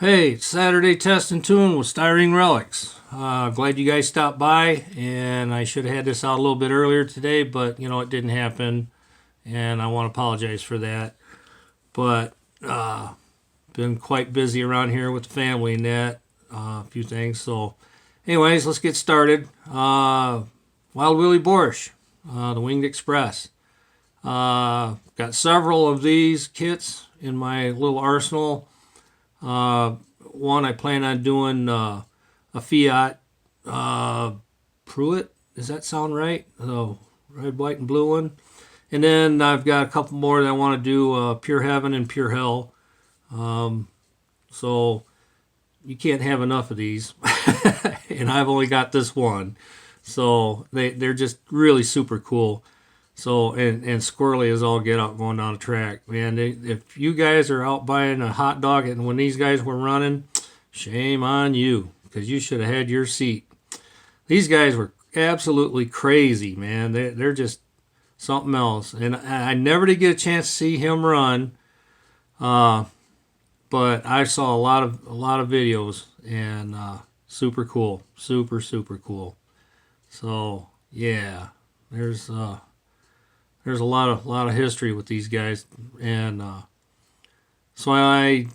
Hey, it's Saturday Test and Tune with Styrene Relics. Glad you guys stopped by, and I should have had this out a little bit earlier today, but it didn't happen, and I want to apologize for that. But been quite busy around here with the family and that, a few things. So, anyways, let's get started. Wild Willie Borscht, the Winged Express. Got several of these kits in my little arsenal. One I plan on doing a Fiat Pruitt. Does that sound right? The red, white, and blue one. And then I've got a couple more that I want to do Pure Heaven and Pure Hell. So you can't have enough of these. And I've only got this one. So they're just really super cool. So, and squirrely as all get out going down the track. Man, if you guys are out buying a hot dog and when these guys were running, shame on you because you should have had your seat. These guys were absolutely crazy, man. They're just something else. And I never did get a chance to see him run, but I saw a lot of videos and super cool, super cool. So yeah, there's a lot of history with these guys, and so I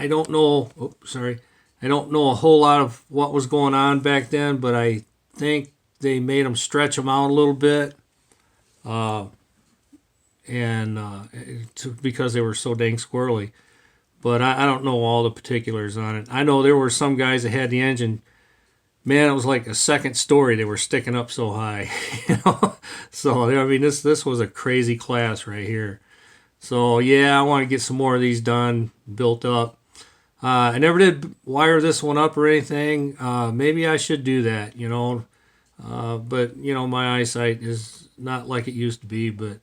don't know. Oh, sorry, I don't know a whole lot of what was going on back then, but I think they made them stretch them out a little bit, and because they were so dang squirrely. But I don't know all the particulars on it. I know there were some guys that had the engine. Man, it was like a second story. They were sticking up so high, So I mean, this was a crazy class right here. So yeah, I want to get some more of these done, built up. I never did wire this one up or anything. Maybe I should do that, but my eyesight is not like it used to be. But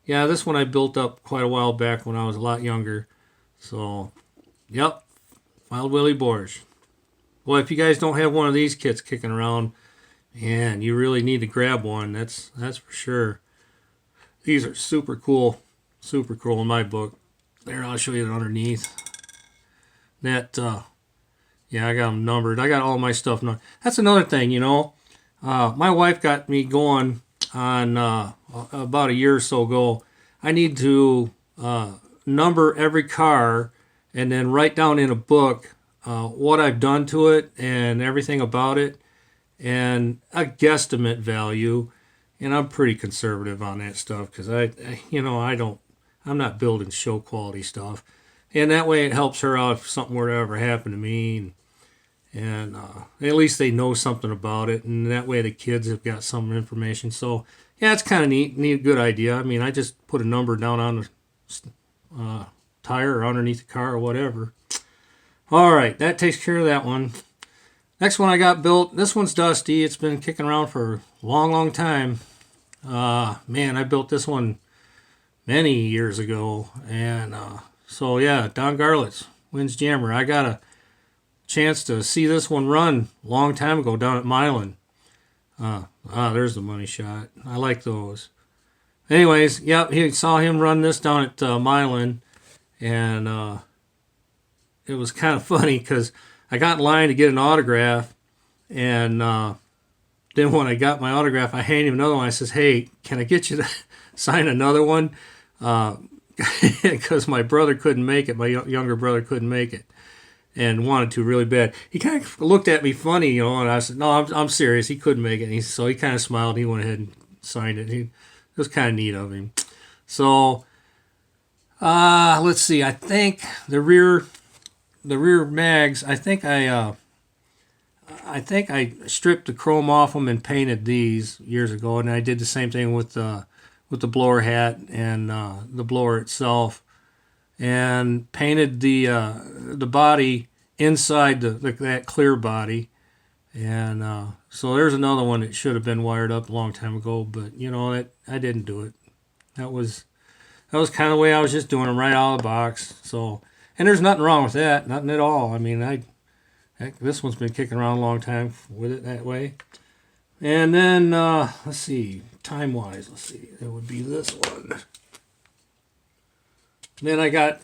yeah, this one I built up quite a while back when I was a lot younger. So, yep, Wild Willie Borscht. Well, if you guys don't have one of these kits kicking around, man, you really need to grab one. That's for sure. These are super cool in my book. There, I'll show you it underneath. That, yeah, I got them numbered. I got all my stuff numbered. That's another thing, my wife got me going on about a year or so ago. I need to number every car and then write down in a book what I've done to it and everything about it and a guesstimate value. And I'm pretty conservative on that stuff because I'm not building show quality stuff. And that way it helps her out if something were to ever happen to me. And at least they know something about it. And that way the kids have got some information. So, yeah, it's kind of neat, good idea. I mean, I just put a number down on the tire or underneath the car or whatever. All right, that takes care of that one. Next one I got built. This one's dusty. It's been kicking around for a long time. Man, I built this one many years ago. And so, yeah, Don Garlits, Wynns Jammer. I got a chance to see this one run a long time ago down at Milan. There's the money shot. I like those. Anyways, yep, he saw him run this down at Milan. And it was kind of funny because I got in line to get an autograph, and then when I got my autograph, I handed him another one. I says, "Hey, can I get you to sign another one?" Because my brother couldn't make it. My younger brother couldn't make it, and wanted to really bad. He kind of looked at me funny, and I said, "No, I'm serious. He couldn't make it." And so he kind of smiled. And he went ahead and signed it. It was kind of neat of him. So let's see. I think the rear mags. I think I stripped the chrome off them and painted these years ago, and I did the same thing with the blower hat and the blower itself, and painted the body inside that clear body, and so there's another one that should have been wired up a long time ago, but I didn't do it. That was kind of the way I was just doing them right out of the box. So. And there's nothing wrong with that, nothing at all. I mean, this one's been kicking around a long time with it that way. And then, let's see, time-wise, it would be this one. Then I got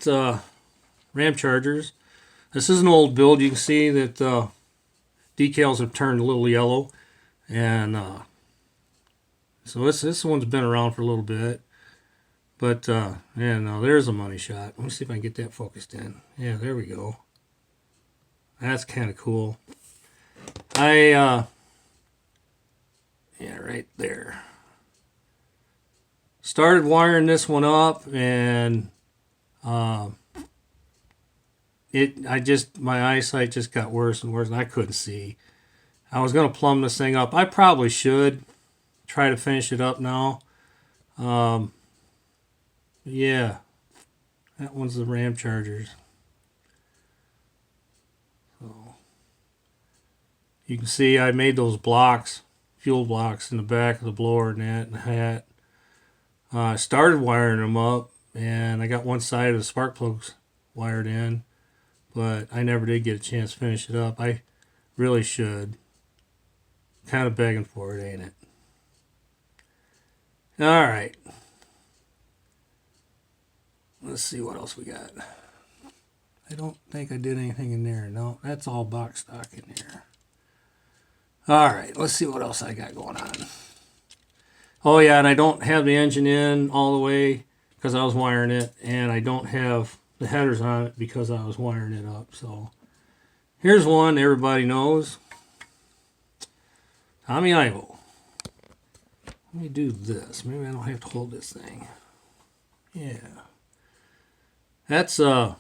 Ramchargers. This is an old build. You can see that decals have turned a little yellow, and so this one's been around for a little bit. But yeah, no, there's a money shot. Let me see if I can get that focused in. Yeah, there we go. That's kind of cool. Yeah, right there. Started wiring this one up, and my eyesight just got worse and worse, and I couldn't see. I was gonna plumb this thing up. I probably should try to finish it up now. Yeah, that one's the Ramchargers. So you can see I made those blocks, fuel blocks in the back of the blower and that and the hat. I started wiring them up, and I got one side of the spark plugs wired in, but I never did get a chance to finish it up. I really should. Kind of begging for it, ain't it? All right. Let's see what else we got. I don't think I did anything in there. No, that's all box stock in there. All right, let's see what else I got going on. Oh yeah, and I don't have the engine in all the way because I was wiring it, and I don't have the headers on it because I was wiring it up. So here's one everybody knows. Tommy Ivo. Let me do this. Maybe I don't have to hold this thing. Yeah. That's a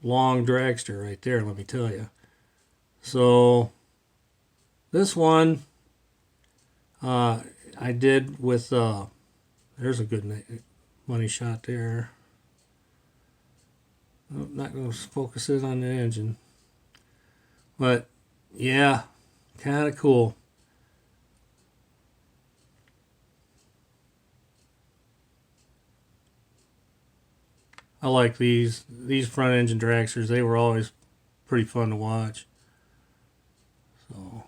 long dragster right there, let me tell you. So this one I did with there's a good money shot there. I'm not going to focus it on the engine, but yeah, kind of cool. I like these front engine dragsters. They were always pretty fun to watch. So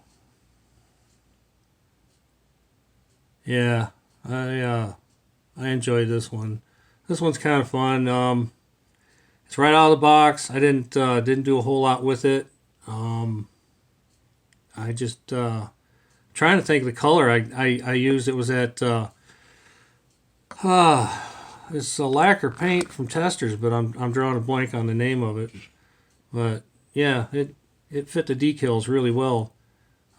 yeah, I enjoyed this one. This one's kind of fun. It's right out of the box. I didn't do a whole lot with it. I just trying to think of the color I used. It was at it's a lacquer paint from Testers, but I'm drawing a blank on the name of it. But yeah, it fit the decals really well,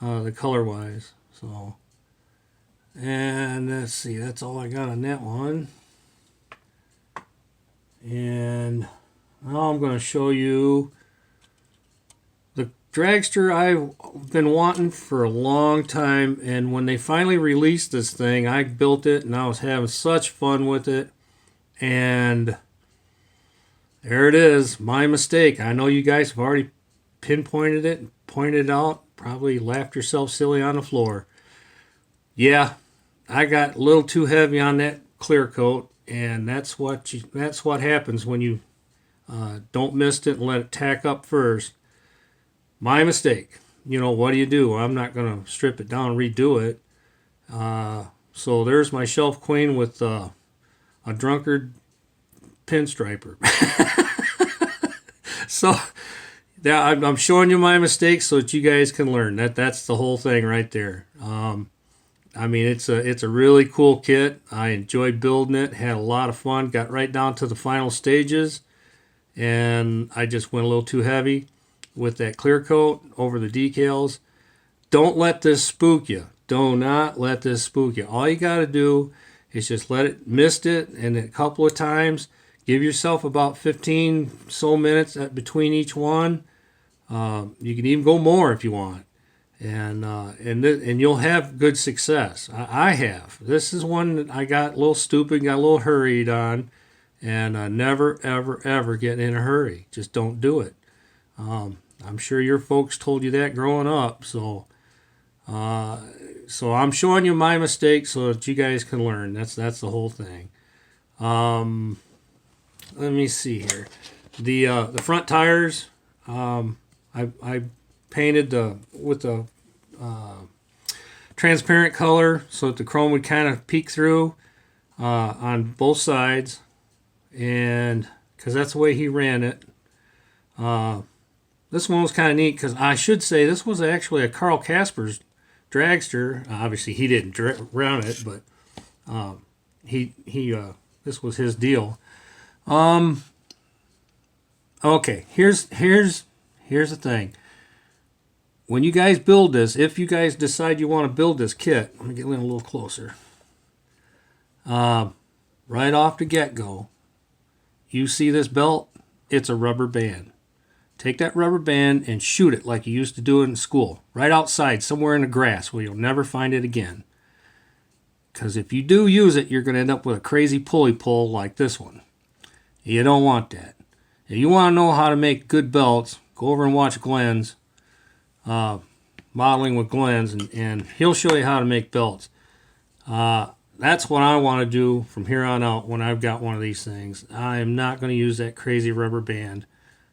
the color wise. So, and let's see, that's all I got on that one. And now I'm going to show you the dragster I've been wanting for a long time. And when they finally released this thing, I built it and I was having such fun with it. And there it is, my mistake. I know you guys have already pinpointed it and pointed it out. Probably laughed yourself silly on the floor. Yeah, I got a little too heavy on that clear coat, and that's what happens when you don't mist it and let it tack up first. My mistake. You know, what do? I'm not going to strip it down and redo it. So there's my shelf queen with a drunkard pinstriper. So yeah, I'm showing you my mistakes so that you guys can learn. That's the whole thing right there. I mean, it's a really cool kit. I enjoyed building it. Had a lot of fun. Got right down to the final stages, and I just went a little too heavy with that clear coat over the decals. Don't let this spook you. Do not let this spook you. All you got to do is just let it mist it, and a couple of times. Give yourself about 15 so minutes between each one. You can even go more if you want, and you'll have good success. I have. This is one that I got a little stupid, got a little hurried on, and never ever ever get in a hurry. Just don't do it. I'm sure your folks told you that growing up, so I'm showing you my mistakes so that you guys can learn. That's the whole thing. Let me see here. The front tires, I painted with a transparent color so that the chrome would kind of peek through on both sides, and because that's the way he ran it. this one was kind of neat because I should say this was actually a Carl Casper's dragster. Obviously, he didn't run it, but he this was his deal. Okay, here's the thing. When you guys build this, if you guys decide you want to build this kit, let me get in a little closer. Right off the get-go, you see this belt, it's a rubber band. Take that rubber band and shoot it like you used to do it in school, right outside, somewhere in the grass where you'll never find it again. Because if you do use it, you're going to end up with a crazy pulley pull like this one. You don't want that. If you want to know how to make good belts, go over and watch Glenn's modeling with Glenn's, and he'll show you how to make belts. That's what I want to do from here on out when I've got one of these things. I am not going to use that crazy rubber band.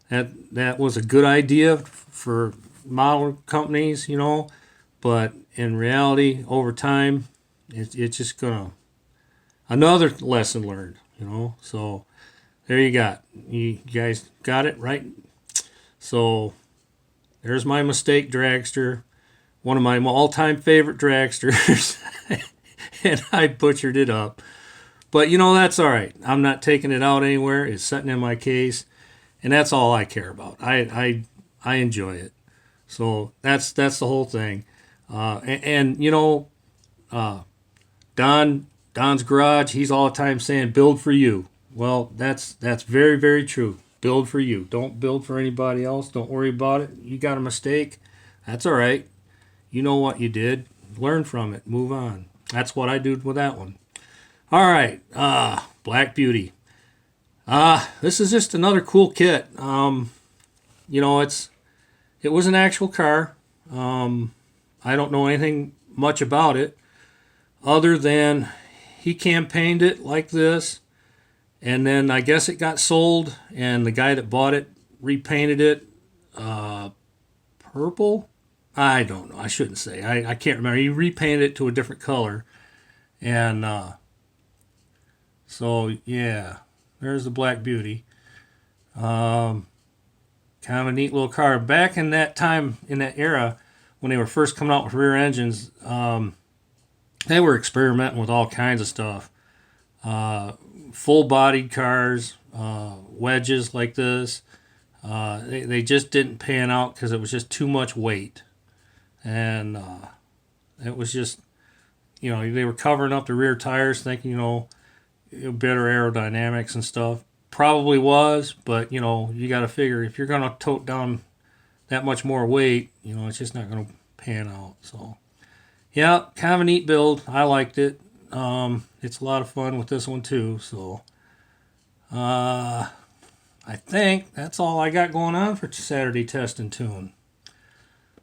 That was a good idea for model companies, but in reality, over time, it's just gonna another lesson learned, So there you got. You guys got it right. So there's my mistake dragster, one of my all-time favorite dragsters, and I butchered it up. But that's all right. I'm not taking it out anywhere. It's sitting in my case. And that's all I care about. I enjoy it. So that's the whole thing. Don's garage, he's all the time saying build for you. Well, that's very, very true. Build for you. Don't build for anybody else. Don't worry about it. You got a mistake. That's all right. You know what you did. Learn from it. Move on. That's what I do with that one. All right. Black Beauty. This is just another cool kit. It was an actual car. I don't know anything much about it other than he campaigned it like this, and then I guess it got sold, and the guy that bought it repainted it purple. I don't know. I shouldn't say. I can't remember. He repainted it to a different color, and so yeah. There's the Black Beauty. Kind of a neat little car. Back in that time, in that era, when they were first coming out with rear engines, they were experimenting with all kinds of stuff. Full-bodied cars, wedges like this. They just didn't pan out because it was just too much weight. And it was just, they were covering up the rear tires thinking, better aerodynamics and stuff. Probably was, but you got to figure if you're going to tote down that much more weight, it's just not going to pan out. So yeah, kind of a neat build. I liked it. It's a lot of fun with this one too. So I think that's all I got going on for Saturday Test and Tune.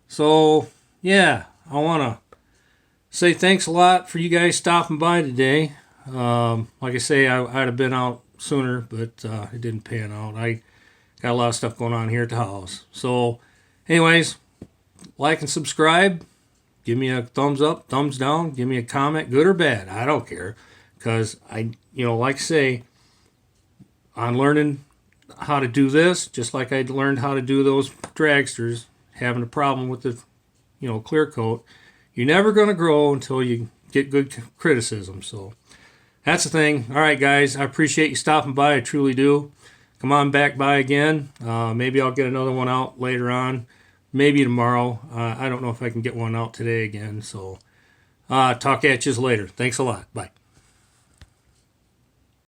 So yeah, I want to say thanks a lot for you guys stopping by today. Like I say, I'd have been out sooner, but it didn't pan out. I got a lot of stuff going on here at the house. So anyways, like and subscribe. Give me a thumbs up, thumbs down. Give me a comment, good or bad. I don't care. Because like I say, I'm learning how to do this, just like I learned how to do those dragsters, having a problem with the, clear coat. You're never going to grow until you get good criticism. So that's the thing. All right, guys, I appreciate you stopping by. I truly do. Come on back by again. Maybe I'll get another one out later on. Maybe tomorrow. I don't know if I can get one out today again. So talk at you later. Thanks a lot. Bye.